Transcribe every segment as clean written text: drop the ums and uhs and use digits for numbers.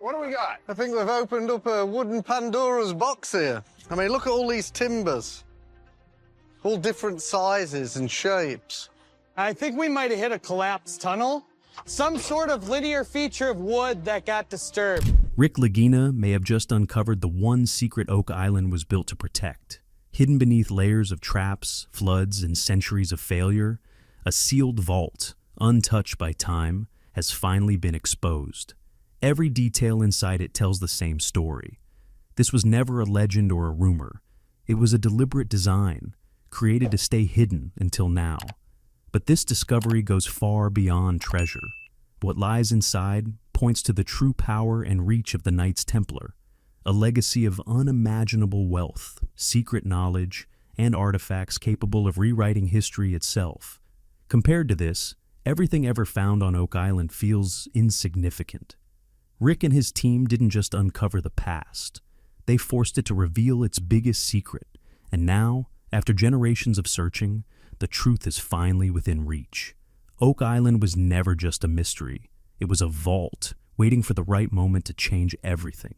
What do we got? I think we've opened up a wooden Pandora's box here. I mean, look at all these timbers. All different sizes and shapes. I think we might have hit a collapsed tunnel. Some sort of linear feature of wood that got disturbed. Rick Lagina may have just uncovered the one secret Oak Island was built to protect. Hidden beneath layers of traps, floods, and centuries of failure, a sealed vault, untouched by time, has finally been exposed. Every detail inside it tells the same story. This was never a legend or a rumor. It was a deliberate design, created to stay hidden until now. But this discovery goes far beyond treasure. What lies inside points to the true power and reach of the Knights Templar, a legacy of unimaginable wealth, secret knowledge, and artifacts capable of rewriting history itself. Compared to this, everything ever found on Oak Island feels insignificant. Rick and his team didn't just uncover the past. They forced it to reveal its biggest secret, and now, after generations of searching, the truth is finally within reach. Oak Island was never just a mystery. It was a vault, waiting for the right moment to change everything.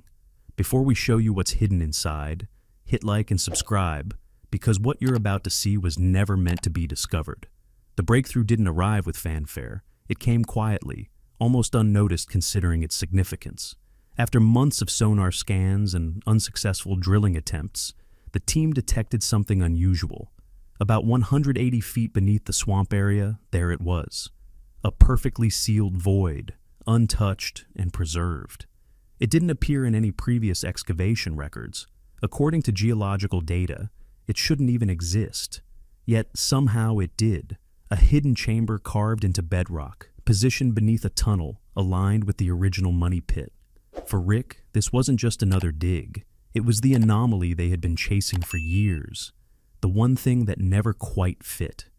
Before we show you what's hidden inside, hit like and subscribe, because what you're about to see was never meant to be discovered. The breakthrough didn't arrive with fanfare. It came quietly, almost unnoticed considering its significance. After months of sonar scans and unsuccessful drilling attempts, the team detected something unusual. About 180 feet beneath the swamp area, there it was. A perfectly sealed void, untouched and preserved. It didn't appear in any previous excavation records. According to geological data, it shouldn't even exist. Yet somehow it did. A hidden chamber carved into bedrock, positioned beneath a tunnel aligned with the original money pit. For Rick, this wasn't just another dig. It was the anomaly they had been chasing for years. The one thing that never quite fit.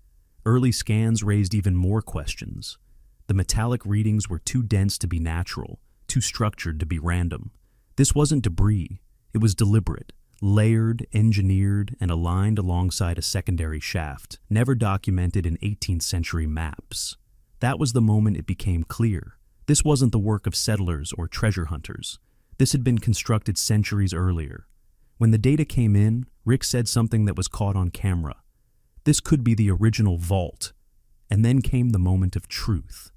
Early scans raised even more questions. The metallic readings were too dense to be natural, too structured to be random. This wasn't debris. It was deliberate, layered, engineered, and aligned alongside a secondary shaft, never documented in 18th century maps. That was the moment it became clear. This wasn't the work of settlers or treasure hunters. This had been constructed centuries earlier. When the data came in, Rick said something that was caught on camera. This could be the original vault. And then came the moment of truth.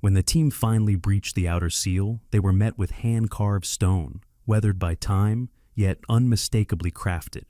When the team finally breached the outer seal, they were met with hand-carved stone, weathered by time, yet unmistakably crafted.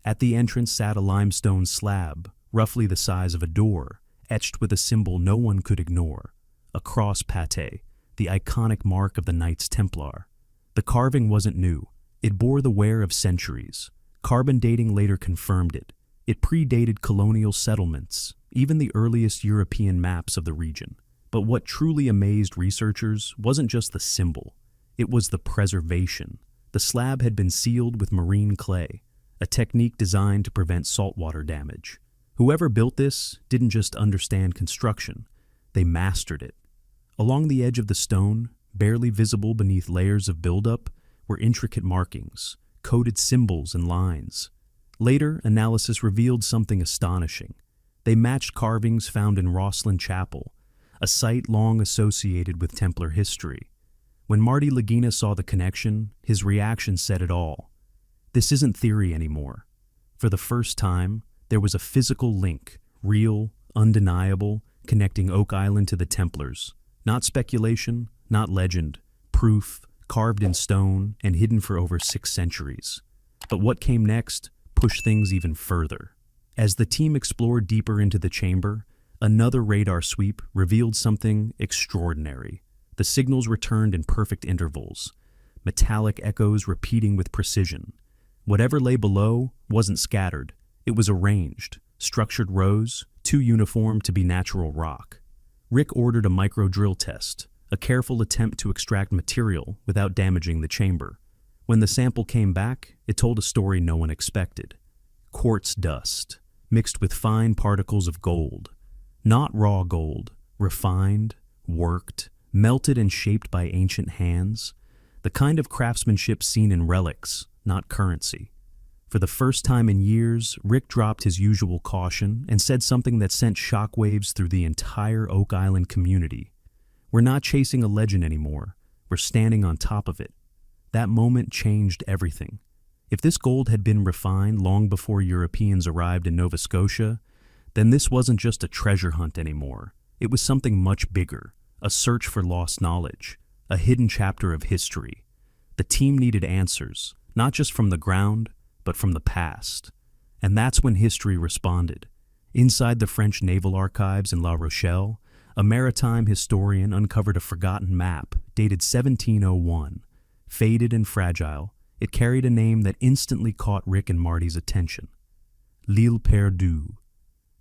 At the entrance sat a limestone slab, roughly the size of a door, etched with a symbol no one could ignore, a cross pate, the iconic mark of the Knights Templar. The carving wasn't new. It bore the wear of centuries. Carbon dating later confirmed it. It predated colonial settlements, even the earliest European maps of the region. But what truly amazed researchers wasn't just the symbol. It was the preservation. The slab had been sealed with marine clay, a technique designed to prevent saltwater damage. Whoever built this didn't just understand construction, they mastered it. Along the edge of the stone, barely visible beneath layers of buildup, were intricate markings, coded symbols and lines. Later, analysis revealed something astonishing. They matched carvings found in Rosslyn Chapel, a site long associated with Templar history. When Marty Lagina saw the connection, his reaction said it all. This isn't theory anymore. For the first time, there was a physical link, real, undeniable, connecting Oak Island to the Templars. Not speculation, not legend, proof, carved in stone and hidden for over 6 centuries. But what came next pushed things even further. As the team explored deeper into the chamber, another radar sweep revealed something extraordinary. The signals returned in perfect intervals, metallic echoes repeating with precision. Whatever lay below wasn't scattered. It was arranged, structured rows, too uniform to be natural rock. Rick ordered a micro-drill test, a careful attempt to extract material without damaging the chamber. When the sample came back, it told a story no one expected. Quartz dust, mixed with fine particles of gold. Not raw gold, refined, worked, melted and shaped by ancient hands. The kind of craftsmanship seen in relics, not currency. For the first time in years, Rick dropped his usual caution and said something that sent shockwaves through the entire Oak Island community. We're not chasing a legend anymore. were standing on top of it. That moment changed everything. If this gold had been refined long before Europeans arrived in Nova Scotia, then this wasn't just a treasure hunt anymore. It was something much bigger, a search for lost knowledge, a hidden chapter of history. The team needed answers, not just from the ground, but from the past. And that's when history responded. Inside the French naval archives in La Rochelle, a maritime historian uncovered a forgotten map dated 1701. Faded and fragile, it carried a name that instantly caught Rick and Marty's attention. L'Île Perdue,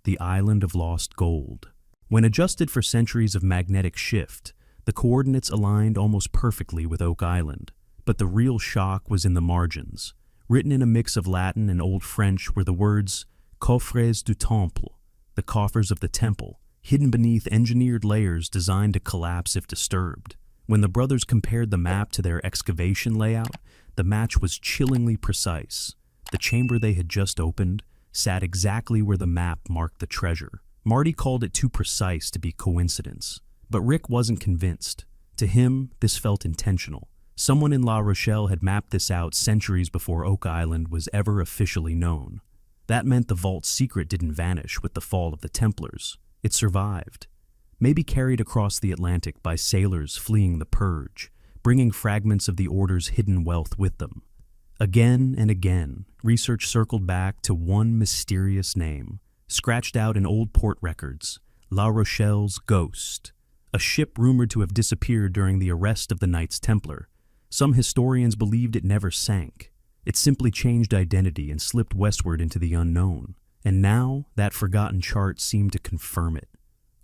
the island of lost gold. When adjusted for centuries of magnetic shift, the coordinates aligned almost perfectly with Oak Island. But the real shock was in the margins. Written in a mix of Latin and Old French were the words coffres du temple, the coffers of the temple, hidden beneath engineered layers designed to collapse if disturbed. When the brothers compared the map to their excavation layout, the match was chillingly precise. The chamber they had just opened sat exactly where the map marked the treasure. Marty called it too precise to be coincidence, but Rick wasn't convinced. To him, this felt intentional. Someone in La Rochelle had mapped this out centuries before Oak Island was ever officially known. That meant the vault's secret didn't vanish with the fall of the Templars. It survived, maybe carried across the Atlantic by sailors fleeing the Purge, bringing fragments of the Order's hidden wealth with them. Again and again, research circled back to one mysterious name, scratched out in old port records: La Rochelle's Ghost, a ship rumored to have disappeared during the arrest of the Knights Templar. Some historians believed it never sank. It simply changed identity and slipped westward into the unknown. And now, that forgotten chart seemed to confirm it.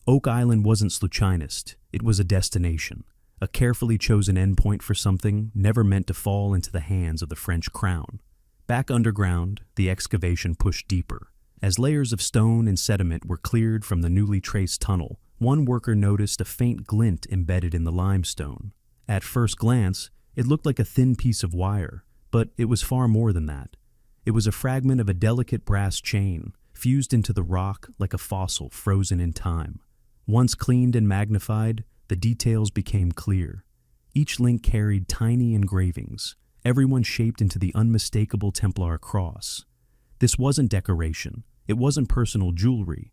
Oak Island wasn't Sluchinist, it was a destination, a carefully chosen endpoint for something never meant to fall into the hands of the French crown. Back underground, the excavation pushed deeper. As layers of stone and sediment were cleared from the newly traced tunnel, one worker noticed a faint glint embedded in the limestone. At first glance, it looked like a thin piece of wire, but it was far more than that. It was a fragment of a delicate brass chain, fused into the rock like a fossil frozen in time. Once cleaned and magnified, the details became clear. Each link carried tiny engravings, every one shaped into the unmistakable Templar cross. This wasn't decoration. It wasn't personal jewelry.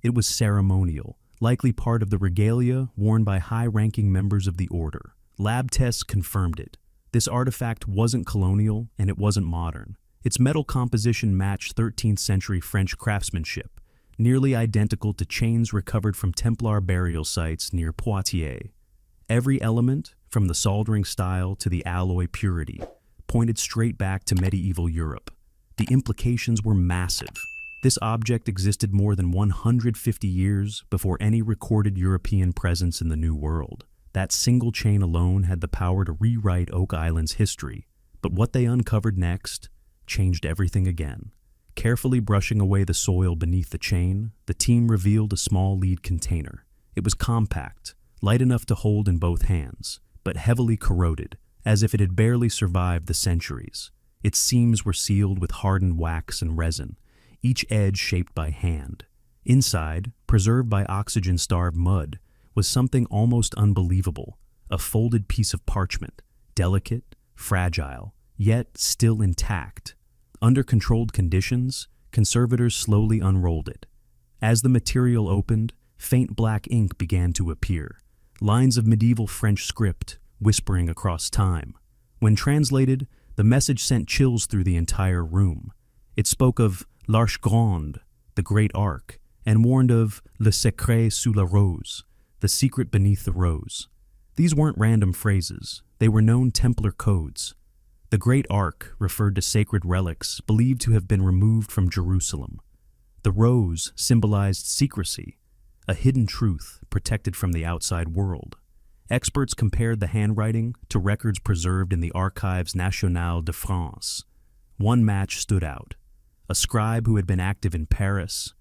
It was ceremonial, likely part of the regalia worn by high-ranking members of the Order. Lab tests confirmed it. This artifact wasn't colonial, and it wasn't modern. Its metal composition matched 13th century French craftsmanship, nearly identical to chains recovered from Templar burial sites near Poitiers. Every element, from the soldering style to the alloy purity, pointed straight back to medieval Europe. The implications were massive. This object existed more than 150 years before any recorded European presence in the New World. That single chain alone had the power to rewrite Oak Island's history. But what they uncovered next changed everything again. Carefully brushing away the soil beneath the chain, the team revealed a small lead container. It was compact, light enough to hold in both hands, but heavily corroded, as if it had barely survived the centuries. Its seams were sealed with hardened wax and resin, each edge shaped by hand. Inside, preserved by oxygen-starved mud, was something almost unbelievable: a folded piece of parchment, delicate, fragile, yet still intact. Under controlled conditions, conservators slowly unrolled it. As the material opened, faint black ink began to appear, lines of medieval French script whispering across time. When translated, the message sent chills through the entire room. It spoke of l'Arche Grande, the Great Ark, and warned of le secret sous la rose, the secret beneath the rose. These weren't random phrases. They were known Templar codes. The Great Ark referred to sacred relics believed to have been removed from Jerusalem. The rose symbolized secrecy, a hidden truth protected from the outside world. Experts compared the handwriting to records preserved in the Archives Nationales de France. One match stood out: a scribe who had been active in Paris,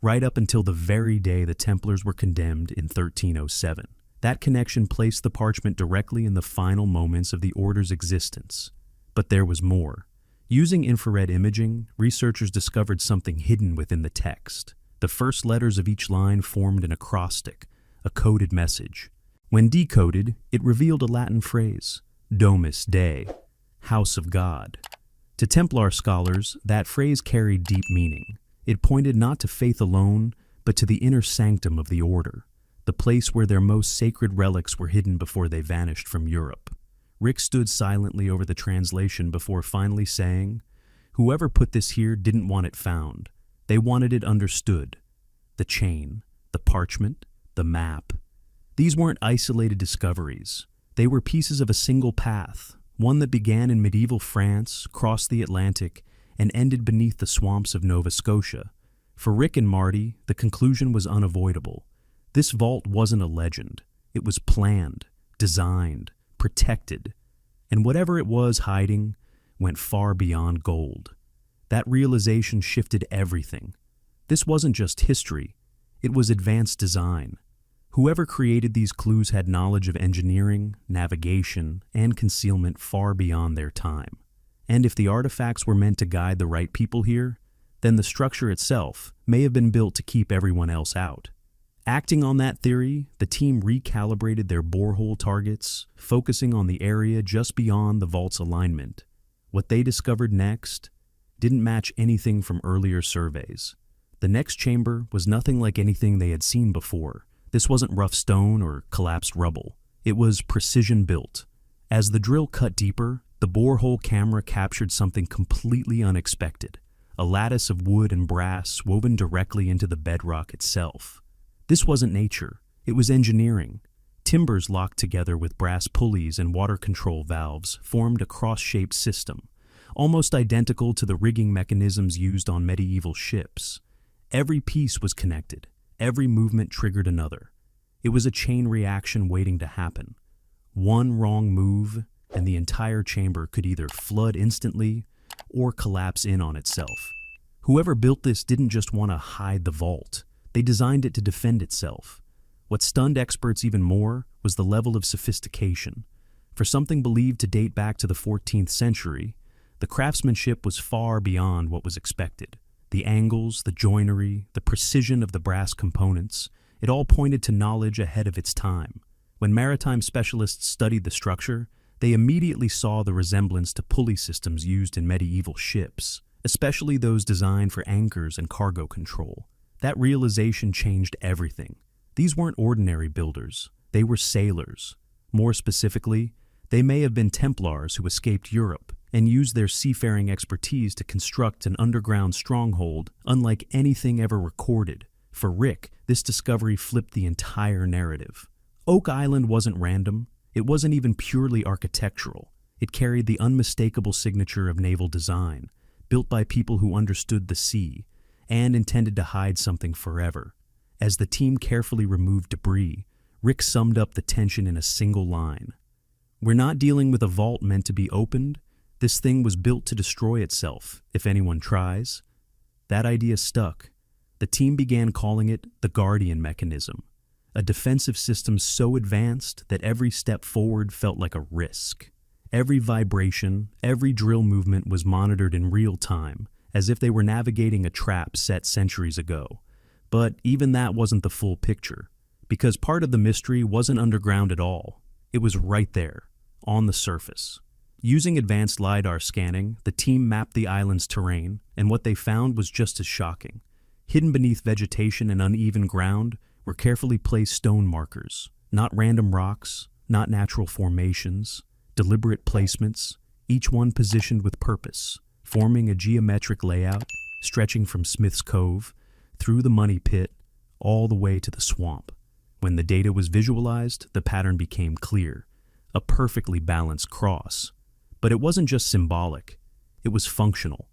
right up until the very day the Templars were condemned in 1307. That connection placed the parchment directly in the final moments of the Order's existence. But there was more. Using infrared imaging, researchers discovered something hidden within the text. The first letters of each line formed an acrostic, a coded message. When decoded, it revealed a Latin phrase, Domus Dei, House of God. To Templar scholars, that phrase carried deep meaning. It pointed not to faith alone, but to the inner sanctum of the order, the place where their most sacred relics were hidden before they vanished from Europe. Rick stood silently over the translation before finally saying, "Whoever put this here didn't want it found. They wanted it understood. The chain, the parchment, the map. These weren't isolated discoveries. They were pieces of a single path, one that began in medieval France, crossed the Atlantic, and ended beneath the swamps of Nova Scotia. For Rick and Marty, the conclusion was unavoidable. This vault wasn't a legend. It was planned, designed, protected, and whatever it was hiding went far beyond gold. That realization shifted everything. This wasn't just history. It was advanced design. Whoever created these clues had knowledge of engineering, navigation, and concealment far beyond their time. And if the artifacts were meant to guide the right people here, then the structure itself may have been built to keep everyone else out. Acting on that theory, the team recalibrated their borehole targets, focusing on the area just beyond the vault's alignment. What they discovered next didn't match anything from earlier surveys. The next chamber was nothing like anything they had seen before. This wasn't rough stone or collapsed rubble. It was precision built. As the drill cut deeper, the borehole camera captured something completely unexpected, a lattice of wood and brass woven directly into the bedrock itself. This wasn't nature, it was engineering. Timbers locked together with brass pulleys and water control valves formed a cross-shaped system, almost identical to the rigging mechanisms used on medieval ships. Every piece was connected, every movement triggered another. It was a chain reaction waiting to happen. One wrong move, and the entire chamber could either flood instantly or collapse in on itself. Whoever built this didn't just want to hide the vault. They designed it to defend itself. What stunned experts even more was the level of sophistication. For something believed to date back to the 14th century, the craftsmanship was far beyond what was expected. The angles, the joinery, the precision of the brass components, it all pointed to knowledge ahead of its time. When maritime specialists studied the structure, they immediately saw the resemblance to pulley systems used in medieval ships, especially those designed for anchors and cargo control. That realization changed everything. These weren't ordinary builders, they were sailors. More specifically, they may have been Templars who escaped Europe and used their seafaring expertise to construct an underground stronghold unlike anything ever recorded. For Rick, this discovery flipped the entire narrative. Oak Island wasn't random, it wasn't even purely architectural. It carried the unmistakable signature of naval design, built by people who understood the sea and intended to hide something forever. As the team carefully removed debris, Rick summed up the tension in a single line. "We're not dealing with a vault meant to be opened. This thing was built to destroy itself, if anyone tries." That idea stuck. The team began calling it the Guardian Mechanism, a defensive system so advanced that every step forward felt like a risk. Every vibration, every drill movement was monitored in real time, as if they were navigating a trap set centuries ago. But even that wasn't the full picture, because part of the mystery wasn't underground at all. It was right there, on the surface. Using advanced LiDAR scanning, the team mapped the island's terrain, and what they found was just as shocking. Hidden beneath vegetation and uneven ground were carefully placed stone markers, not random rocks, not natural formations, deliberate placements, each one positioned with purpose, forming a geometric layout stretching from Smith's Cove, through the money pit, all the way to the swamp. When the data was visualized, the pattern became clear, a perfectly balanced cross. But it wasn't just symbolic, it was functional.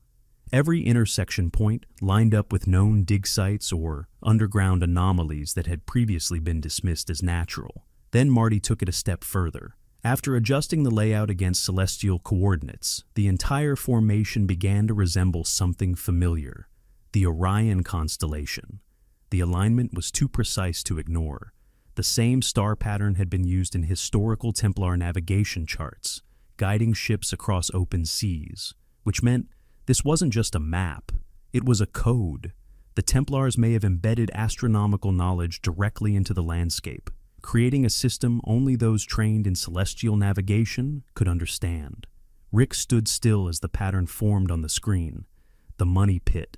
Every intersection point lined up with known dig sites or underground anomalies that had previously been dismissed as natural. Then Marty took it a step further. After adjusting the layout against celestial coordinates, the entire formation began to resemble something familiar, the Orion constellation. The alignment was too precise to ignore. The same star pattern had been used in historical Templar navigation charts, guiding ships across open seas, which meant this wasn't just a map, it was a code. The Templars may have embedded astronomical knowledge directly into the landscape, creating a system only those trained in celestial navigation could understand. Rick stood still as the pattern formed on the screen. The Money Pit,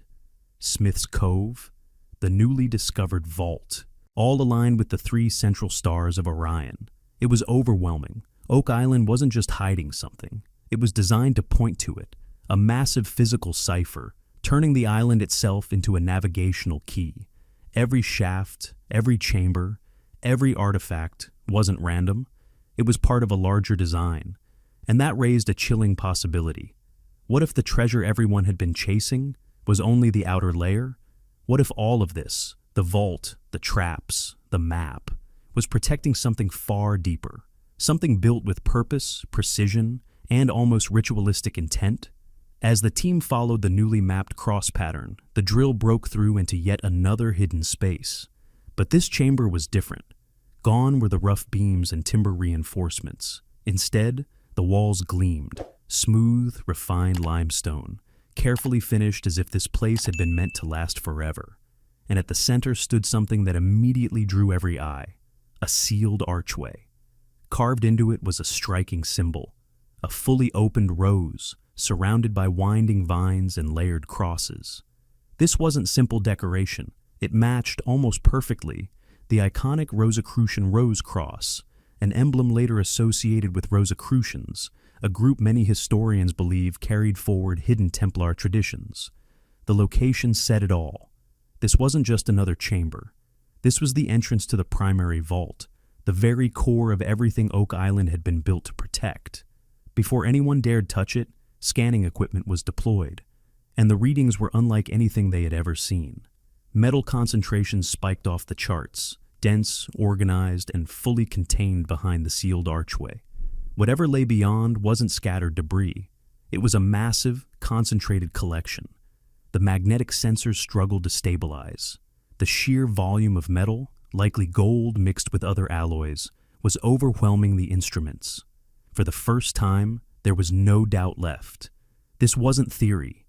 Smith's Cove, the newly discovered vault, all aligned with the 3 central stars of Orion. It was overwhelming. Oak Island wasn't just hiding something. It was designed to point to it, a massive physical cipher, turning the island itself into a navigational key. Every shaft, every chamber, every artifact wasn't random. It was part of a larger design. And that raised a chilling possibility. What if the treasure everyone had been chasing was only the outer layer? What if all of this, the vault, the traps, the map, was protecting something far deeper? Something built with purpose, precision, and almost ritualistic intent? As the team followed the newly mapped cross pattern, the drill broke through into yet another hidden space. But this chamber was different. Gone were the rough beams and timber reinforcements. Instead, the walls gleamed, smooth, refined limestone, carefully finished as if this place had been meant to last forever. And at the center stood something that immediately drew every eye: a sealed archway. Carved into it was a striking symbol, a fully opened rose, surrounded by winding vines and layered crosses. This wasn't simple decoration. It matched almost perfectly the iconic Rosicrucian rose cross, an emblem later associated with Rosicrucians, a group many historians believe carried forward hidden Templar traditions. The location said it all. This wasn't just another chamber. This was the entrance to the primary vault, the very core of everything Oak Island had been built to protect. Before anyone dared touch it, scanning equipment was deployed, and the readings were unlike anything they had ever seen. Metal concentrations spiked off the charts, dense, organized, and fully contained behind the sealed archway. Whatever lay beyond wasn't scattered debris. It was a massive, concentrated collection. The magnetic sensors struggled to stabilize. The sheer volume of metal, likely gold mixed with other alloys, was overwhelming the instruments. For the first time, there was no doubt left. This wasn't theory.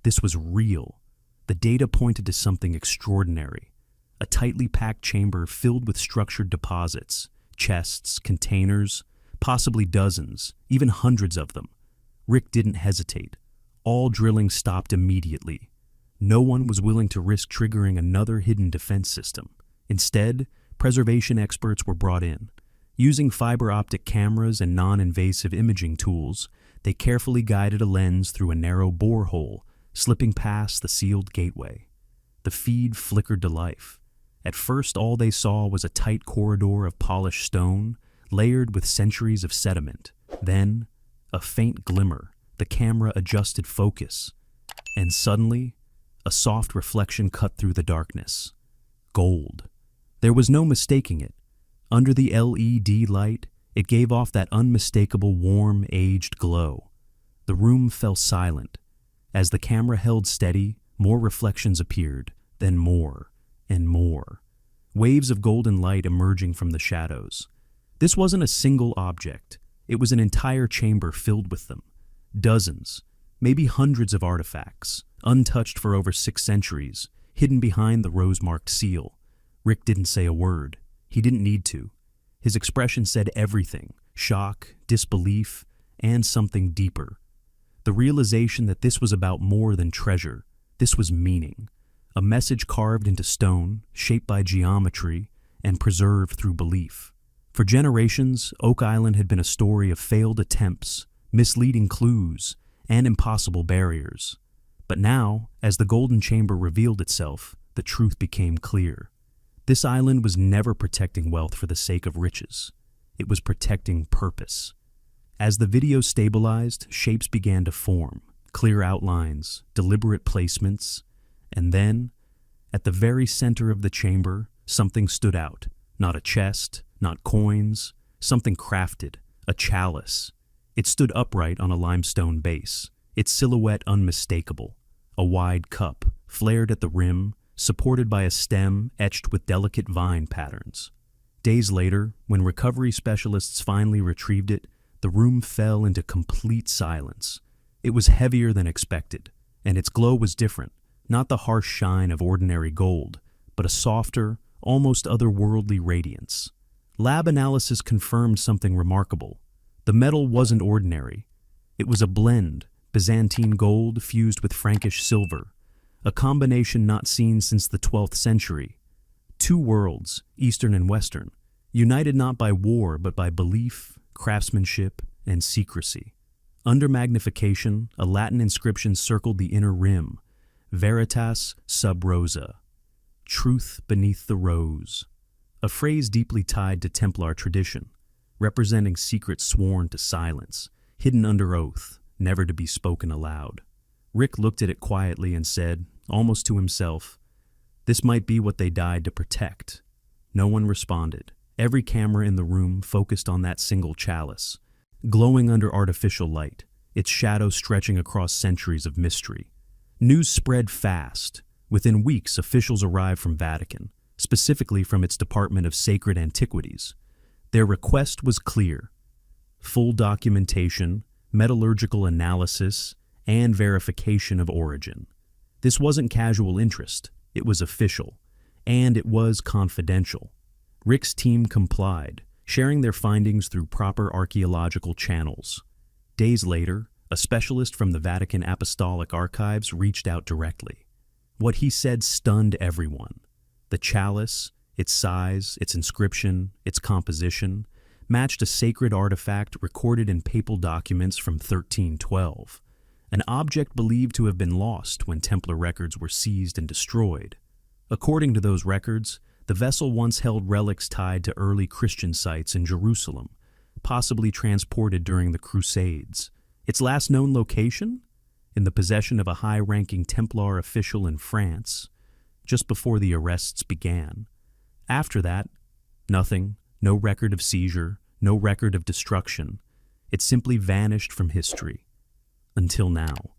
This was real. The data pointed to something extraordinary. A tightly packed chamber filled with structured deposits, chests, containers, possibly dozens, even hundreds of them. Rick didn't hesitate. All drilling stopped immediately. No one was willing to risk triggering another hidden defense system. Instead, preservation experts were brought in. Using fiber optic cameras and non-invasive imaging tools, they carefully guided a lens through a narrow borehole, slipping past the sealed gateway. The feed flickered to life. At first, all they saw was a tight corridor of polished stone, layered with centuries of sediment. Then, a faint glimmer. The camera adjusted focus. And suddenly, a soft reflection cut through the darkness. Gold. There was no mistaking it. Under the LED light, it gave off that unmistakable warm, aged glow. The room fell silent. As the camera held steady, more reflections appeared, then more and more. Waves of golden light emerging from the shadows. This wasn't a single object. It was an entire chamber filled with them. Dozens, maybe hundreds of artifacts, untouched for over 6 centuries, hidden behind the rose-marked seal. Rick didn't say a word. He didn't need to. His expression said everything: shock, disbelief, and something deeper. The realization that this was about more than treasure. This was meaning. A message carved into stone, shaped by geometry, and preserved through belief. For generations, Oak Island had been a story of failed attempts, misleading clues, and impossible barriers. But now, as the Golden Chamber revealed itself, the truth became clear. This island was never protecting wealth for the sake of riches. It was protecting purpose. As the video stabilized, shapes began to form, clear outlines, deliberate placements, and then, at the very center of the chamber, something stood out. Not a chest, not coins, something crafted, a chalice. It stood upright on a limestone base, its silhouette unmistakable. A wide cup, flared at the rim, supported by a stem etched with delicate vine patterns. Days later, when recovery specialists finally retrieved it, the room fell into complete silence. It was heavier than expected, and its glow was different. Not the harsh shine of ordinary gold, but a softer, almost otherworldly radiance. Lab analysis confirmed something remarkable. The metal wasn't ordinary. It was a blend, Byzantine gold fused with Frankish silver, a combination not seen since the 12th century. Two worlds, Eastern and Western, united not by war but by belief, craftsmanship, and secrecy. Under magnification, a Latin inscription circled the inner rim, Veritas sub rosa, truth beneath the rose, a phrase deeply tied to Templar tradition, representing secrets sworn to silence, hidden under oath, never to be spoken aloud. Rick looked at it quietly and said, almost to himself, "This might be what they died to protect." No one responded. Every camera in the room focused on that single chalice, glowing under artificial light, its shadow stretching across centuries of mystery. News spread fast. Within weeks, officials arrived from Vatican, specifically from its Department of Sacred Antiquities. Their request was clear: full documentation, metallurgical analysis, and verification of origin. This wasn't casual interest, it was official, and it was confidential. Rick's team complied, sharing their findings through proper archaeological channels. Days later, a specialist from the Vatican Apostolic Archives reached out directly. What he said stunned everyone. The chalice, its size, its inscription, its composition, matched a sacred artifact recorded in papal documents from 1312, an object believed to have been lost when Templar records were seized and destroyed. According to those records, the vessel once held relics tied to early Christian sites in Jerusalem, possibly transported during the Crusades. Its last known location? In the possession of a high-ranking Templar official in France, just before the arrests began. After that, nothing, no record of seizure, no record of destruction. It simply vanished from history. Until now.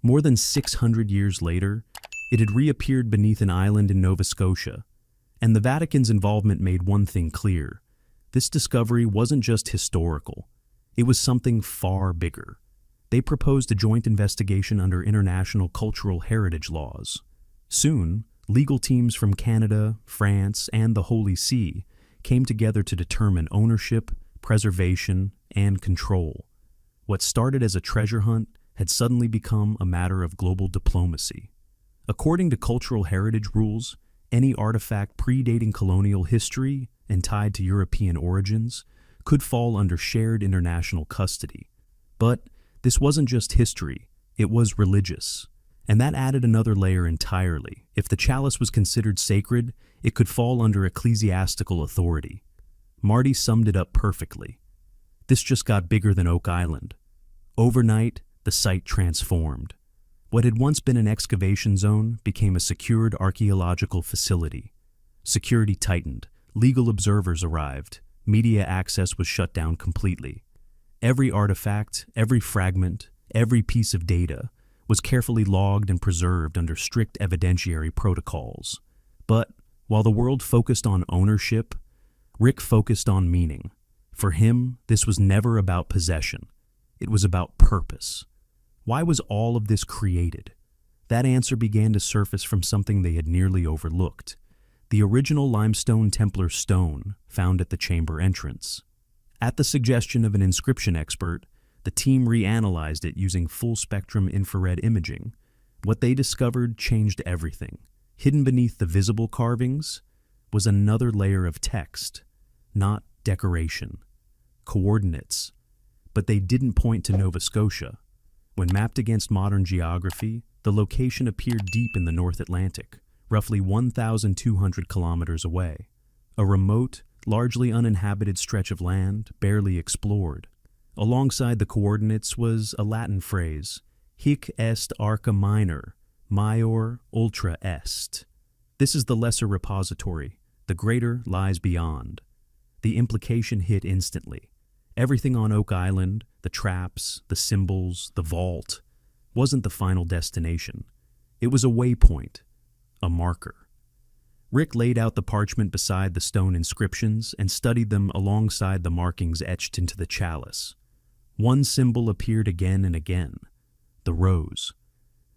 More than 600 years later, it had reappeared beneath an island in Nova Scotia, and the Vatican's involvement made one thing clear. This discovery wasn't just historical. It was something far bigger. They proposed a joint investigation under international cultural heritage laws. Soon, legal teams from Canada, France, and the Holy See came together to determine ownership, preservation, and control. What started as a treasure hunt had suddenly become a matter of global diplomacy. According to cultural heritage rules, any artifact predating colonial history and tied to European origins could fall under shared international custody. But this wasn't just history, it was religious. And that added another layer entirely. If the chalice was considered sacred, it could fall under ecclesiastical authority. Marty summed it up perfectly. This just got bigger than Oak Island. Overnight, the site transformed. What had once been an excavation zone became a secured archaeological facility. Security tightened, legal observers arrived, media access was shut down completely. Every artifact, every fragment, every piece of data was carefully logged and preserved under strict evidentiary protocols. But while the world focused on ownership, Rick focused on meaning. For him, this was never about possession. It was about purpose. Why was all of this created? That answer began to surface from something they had nearly overlooked: the original limestone Templar stone found at the chamber entrance. At the suggestion of an inscription expert, the team reanalyzed it using full-spectrum infrared imaging. What they discovered changed everything. Hidden beneath the visible carvings was another layer of text, not decoration, coordinates. But they didn't point to Nova Scotia. When mapped against modern geography, the location appeared deep in the North Atlantic, roughly 1,200 kilometers away. A remote, largely uninhabited stretch of land, barely explored. Alongside the coordinates was a Latin phrase, hic est arca minor, maior ultra est. This is the lesser repository, the greater lies beyond. The implication hit instantly. Everything on Oak Island, the traps, the symbols, the vault, wasn't the final destination. It was a waypoint, a marker. Rick laid out the parchment beside the stone inscriptions and studied them alongside the markings etched into the chalice. One symbol appeared again and again, the rose.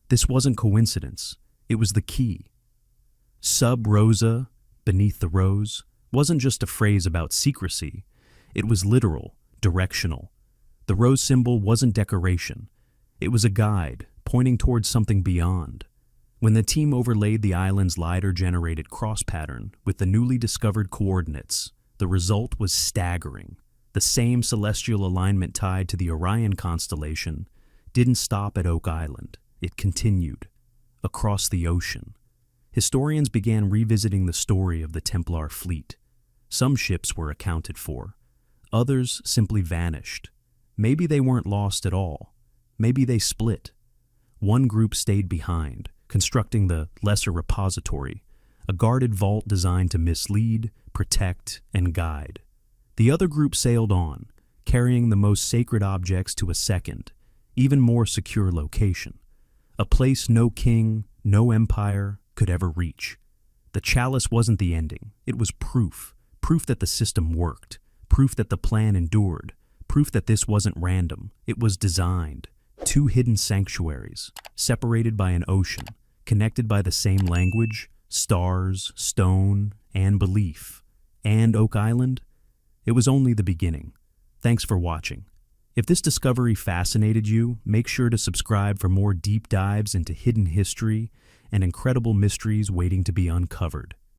This wasn't coincidence, it was the key. Sub rosa, beneath the rose, wasn't just a phrase about secrecy. It was literal, directional. The rose symbol wasn't decoration. It was a guide, pointing towards something beyond. When the team overlaid the island's LiDAR-generated cross pattern with the newly discovered coordinates, the result was staggering. The same celestial alignment tied to the Orion constellation didn't stop at Oak Island. It continued across the ocean. Historians began revisiting the story of the Templar fleet. Some ships were accounted for. Others simply vanished. Maybe they weren't lost at all. Maybe they split. One group stayed behind, constructing the Lesser Repository, a guarded vault designed to mislead, protect, and guide. The other group sailed on, carrying the most sacred objects to a second, even more secure location, a place no king, no empire could ever reach. The chalice wasn't the ending. It was proof that the system worked, proof that the plan endured, proof that this wasn't random. It was designed. 2 hidden sanctuaries, separated by an ocean, connected by the same language, stars, stone, and belief. And Oak Island? It was only the beginning. Thanks for watching. If this discovery fascinated you, make sure to subscribe for more deep dives into hidden history and incredible mysteries waiting to be uncovered.